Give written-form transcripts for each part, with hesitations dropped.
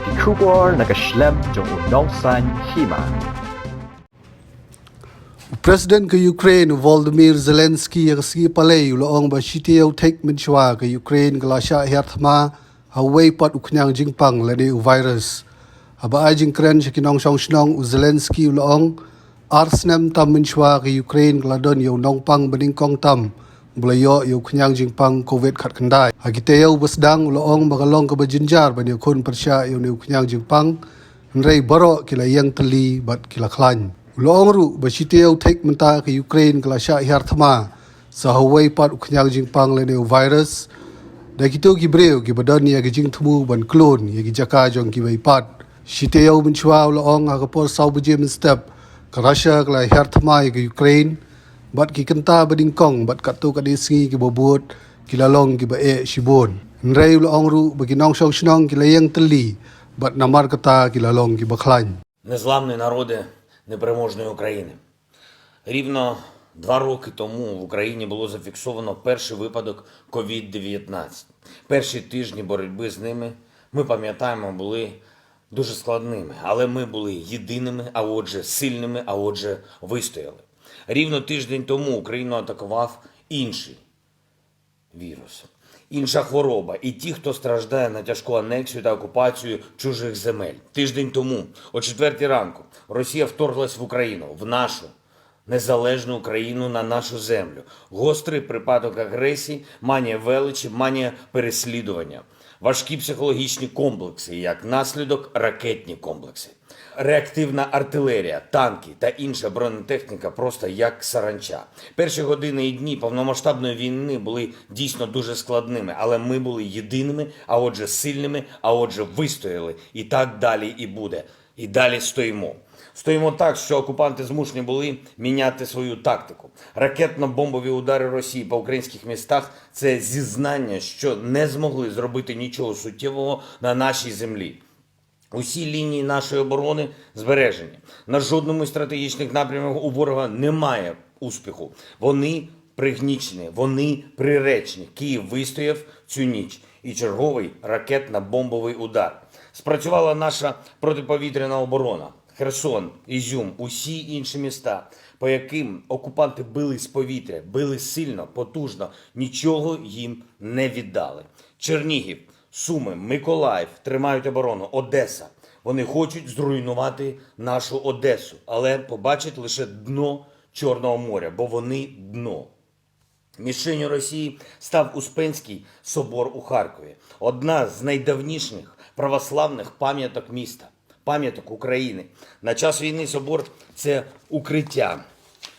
die Kubor na kashlem jong unongsan hima. President ke Ukraine Volodymyr Zelensky kasi palay uloong ba sitiyaw take minchwa ke Ukraine galasya hiatma haway pat uknyang jingpang lani virus. Haba ajing kren kinong shnong Zelensky uloong arsnem tam minchwa ke Ukraine gladon yaw nongpang beningkong tam bulayo yaw uknyang jingpang COVID khat kandai. Hagitayaw basdang uloong magalong ke bajinjar bani kun persya yaw ni uknyang jingpang nrei baro kila yang teli bat kila klan. Uloong ru basitiyaw take menta ke Ukraine galasya hiartama sa Hawaii pat uknyang jingpang lene virus da kito gibreo gibadon ya gijing tumu ban klon ya gijaka jong gibai pat sitiyaw menchwa uloong agapor saw bujim step galasya gala hiartama ya Ukraine bat ki kenta badingkong bat katu kadisngi gibobot kilalong gibae shibon nrei uloong ru baginong shong shnong kilayang teli bat namar kata kilalong gibaklan. Незламні народи непереможної України. Рівно 2 роки тому в Україні було зафіксовано перший випадок COVID-19. Перші тижні боротьби з ними, ми пам'ятаємо, були дуже складними, але ми були єдиними, а отже сильними, а отже вистояли. Рівно тиждень тому Україну атакував інший вірус, інша хвороба і ті, хто страждає на тяжку анексію та окупацію чужих земель. Тиждень тому, о 4 ранку, Росія вторглась в Україну, в нашу незалежну Україну, на нашу землю. Гострий припадок агресії, манія величі, манія переслідування. Важкі психологічні комплекси, як наслідок ракетні комплекси. Реактивна артилерія, танки та інша бронетехніка просто як саранча. Перші години і дні повномасштабної війни були дійсно дуже складними, але ми були єдиними, а отже сильними, а отже вистояли. І так далі і буде. І далі стоїмо. Стоїмо так, що окупанти змушені були міняти свою тактику. Ракетно-бомбові удари Росії по українських містах – це зізнання, що не змогли зробити нічого суттєвого на нашій землі. Усі лінії нашої оборони збережені. На жодному із стратегічних напрямів у ворога немає успіху. Вони пригнічені, вони приречені. Київ вистояв цю ніч. І черговий ракетно-бомбовий удар. Спрацювала наша протиповітряна оборона. Херсон, Ізюм, усі інші міста, по яким окупанти били з повітря, били сильно, потужно, нічого їм не віддали. Чернігів, Суми, Миколаїв тримають оборону, Одеса. Вони хочуть зруйнувати нашу Одесу, але побачать лише дно Чорного моря, бо вони дно. Мішенню Росії став Успенський собор у Харкові. Одна з найдавніших православних пам'яток міста, пам'яток України. На час війни собор – це укриття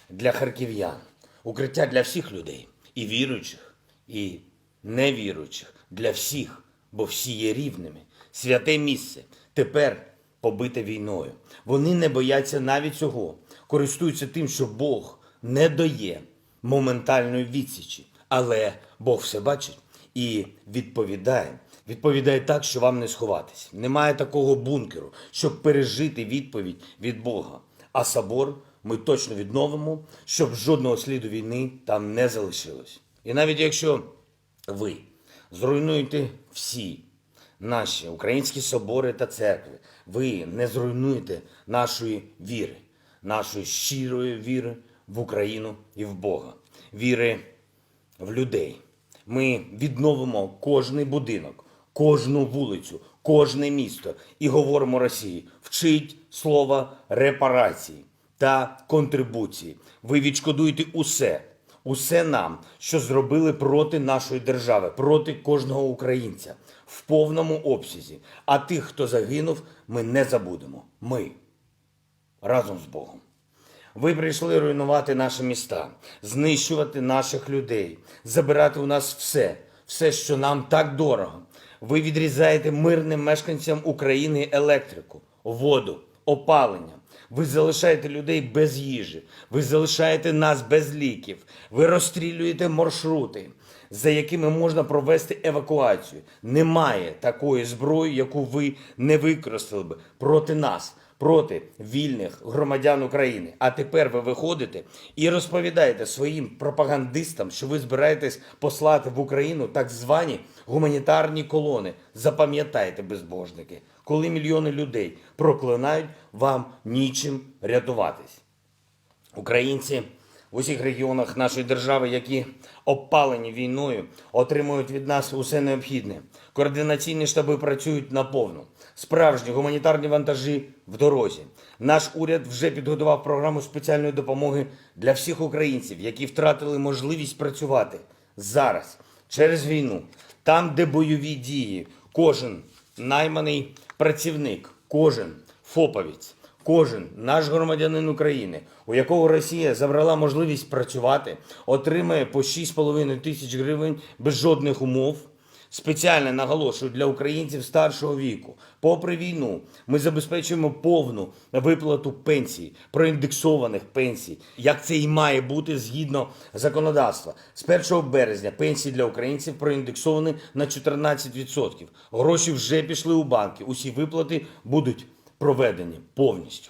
для харків'ян, укриття для всіх людей, і віруючих, і невіруючих, для всіх. Бо всі є рівними. Святе місце тепер побите війною. Вони не бояться навіть цього. Користуються тим, що Бог не дає моментальної відсічі. Але Бог все бачить і відповідає. Відповідає так, що вам не сховатись. Немає такого бункеру, щоб пережити відповідь від Бога. А собор ми точно відновимо, щоб жодного сліду війни там не залишилось. І навіть якщо ви зруйнуєте всі наші українські собори та церкви, ви не зруйнуєте нашої віри, нашої щирої віри в Україну і в Бога, віри в людей. Ми відновимо кожний будинок, кожну вулицю, кожне місто і говоримо Росії: вчіть слова репарації та контрибуції. Ви відшкодуєте усе. Усе нам, що зробили проти нашої держави, проти кожного українця, в повному обсязі. А тих, хто загинув, ми не забудемо. Ми. Разом з Богом. Ви прийшли руйнувати наші міста, знищувати наших людей, забирати у нас все, все, що нам так дорого. Ви відрізаєте мирним мешканцям України електрику, воду, опалення. Ви залишаєте людей без їжі, ви залишаєте нас без ліків, ви розстрілюєте маршрути, за якими можна провести евакуацію. Немає такої зброї, яку ви не використали б проти нас, проти вільних громадян України. А тепер ви виходите і розповідаєте своїм пропагандистам, що ви збираєтесь послати в Україну так звані гуманітарні колони. Запам'ятайте, безбожники, коли мільйони людей проклинають, вам нічим рятуватись. Українці в усіх регіонах нашої держави, які обпалені війною, отримують від нас усе необхідне. Координаційні штаби працюють наповну. Справжні гуманітарні вантажі в дорозі. Наш уряд вже підготував програму спеціальної допомоги для всіх українців, які втратили можливість працювати зараз, через війну. Там, де бойові дії, кожен найманий працівник, кожен фоповець, кожен наш громадянин України, у якого Росія забрала можливість працювати, отримає по 6,5 тисяч гривень без жодних умов. Спеціально наголошую для українців старшого віку. Попри війну, ми забезпечуємо повну виплату пенсій, проіндексованих пенсій, як це і має бути згідно законодавства. З 1 березня пенсії для українців проіндексовані на 14%. Гроші вже пішли у банки, усі виплати будуть проведені повністю.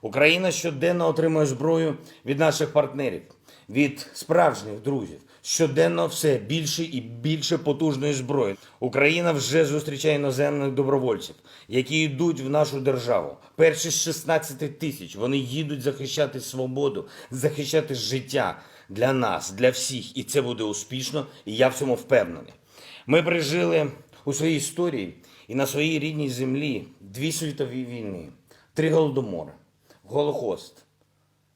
Україна щоденно отримує зброю від наших партнерів, від справжніх друзів. Щоденно все більше і більше потужної зброї. Україна вже зустрічає іноземних добровольців, які йдуть в нашу державу. Перші з 16 тисяч. Вони їдуть захищати свободу, захищати життя для нас, для всіх. І це буде успішно, і я в цьому впевнений. Ми пережили у своїй історії і на своїй рідній землі 2 світові війни, 3 голодомори, Голокост,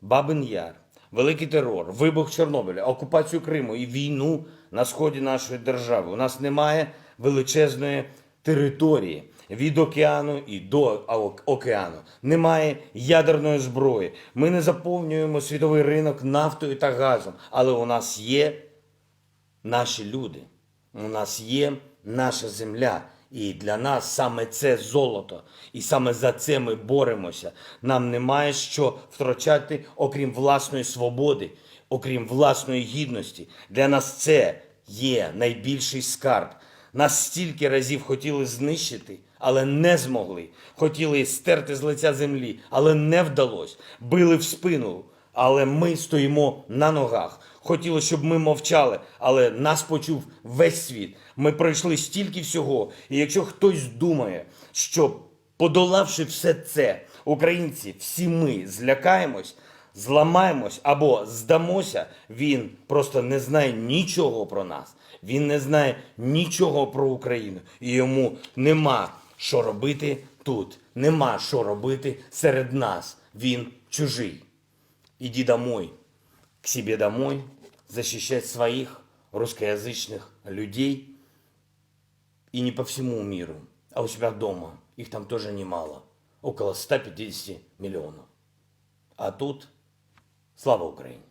Бабин Яр, Великий терор, вибух Чорнобиля, окупацію Криму і війну на сході нашої держави. У нас немає величезної території від океану і до океану. Немає ядерної зброї. Ми не заповнюємо світовий ринок нафтою та газом. Але у нас є наші люди. У нас є наша земля. І для нас саме це золото. І саме за це ми боремося. Нам немає що втрачати, окрім власної свободи, окрім власної гідності. Для нас це є найбільший скарб. Нас стільки разів хотіли знищити, але не змогли. Хотіли стерти з лиця землі, але не вдалося. Били в спину, але ми стоїмо на ногах. Хотіли, щоб ми мовчали, але нас почув весь світ. Ми пройшли стільки всього. І якщо хтось думає, що подолавши все це, українці, всі ми злякаємось, зламаємось або здамося, він просто не знає нічого про нас. Він не знає нічого про Україну. І йому нема що робити тут. Нема що робити серед нас. Він чужий. Иди домой, к себе домой, защищать своих русскоязычных людей. И не по всему миру, а у себя дома. Их там тоже немало. Около 150 миллионов. А тут слава Украине.